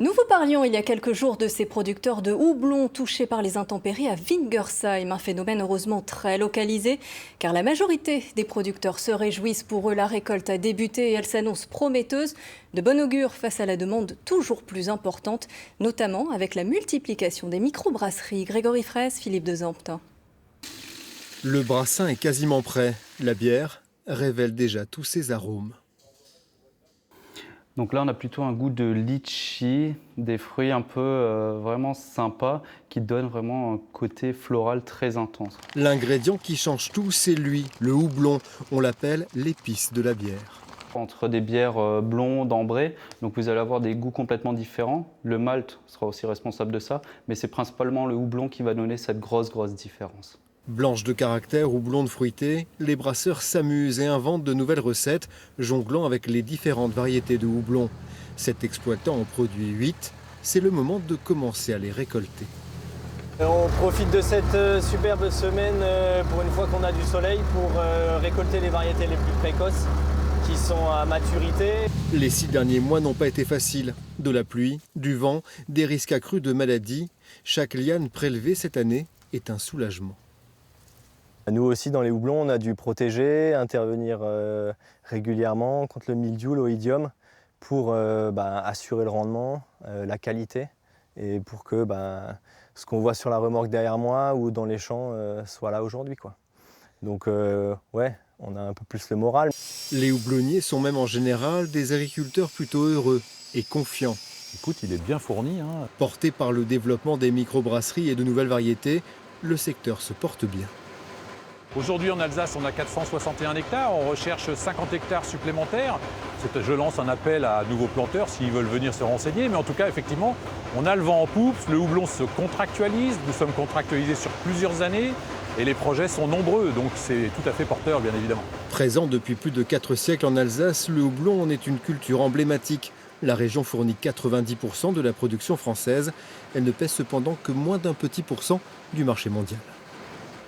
Nous vous parlions il y a quelques jours de ces producteurs de houblon touchés par les intempéries à Wingersheim, un phénomène heureusement très localisé, car la majorité des producteurs se réjouissent. Pour eux, la récolte a débuté et elle s'annonce prometteuse, de bon augure face à la demande toujours plus importante, notamment avec la multiplication des microbrasseries. Grégory Fraisse, Philippe de Zampte. Le brassin est quasiment prêt. La bière révèle déjà tous ses arômes. Donc là, on a plutôt un goût de litchi, des fruits un peu vraiment sympas qui donnent vraiment un côté floral très intense. L'ingrédient qui change tout, c'est lui, le houblon. On l'appelle l'épice de la bière. Entre des bières blondes, ambrées, donc vous allez avoir des goûts complètement différents. Le malt sera aussi responsable de ça, mais c'est principalement le houblon qui va donner cette grosse différence. Blanche de caractère ou blonde fruitée, les brasseurs s'amusent et inventent de nouvelles recettes, jonglant avec les différentes variétés de houblon. Cet exploitant en produit 8, c'est le moment de commencer à les récolter. On profite de cette superbe semaine pour une fois qu'on a du soleil pour récolter les variétés les plus précoces qui sont à maturité. Les 6 derniers mois n'ont pas été faciles. De la pluie, du vent, des risques accrus de maladies. Chaque liane prélevée cette année est un soulagement. Nous aussi, dans les houblons, on a dû protéger, intervenir régulièrement contre le mildiou, l'oïdium, pour assurer le rendement, la qualité, et pour que ce qu'on voit sur la remorque derrière moi ou dans les champs soit là aujourd'hui, quoi. Donc ouais, on a un peu plus le moral. Les houblonniers sont même en général des agriculteurs plutôt heureux et confiants. Écoute, il est bien fourni. Porté par le développement des microbrasseries et de nouvelles variétés, le secteur se porte bien. Aujourd'hui en Alsace, on a 461 hectares, on recherche 50 hectares supplémentaires. Je lance un appel à nouveaux planteurs s'ils veulent venir se renseigner, mais en tout cas, effectivement, on a le vent en poupe, le houblon se contractualise, nous sommes contractualisés sur plusieurs années et les projets sont nombreux, donc c'est tout à fait porteur, bien évidemment. Présent depuis plus de 4 siècles en Alsace, le houblon en est une culture emblématique. La région fournit 90% de la production française. Elle ne pèse cependant que moins d'1 petit % du marché mondial.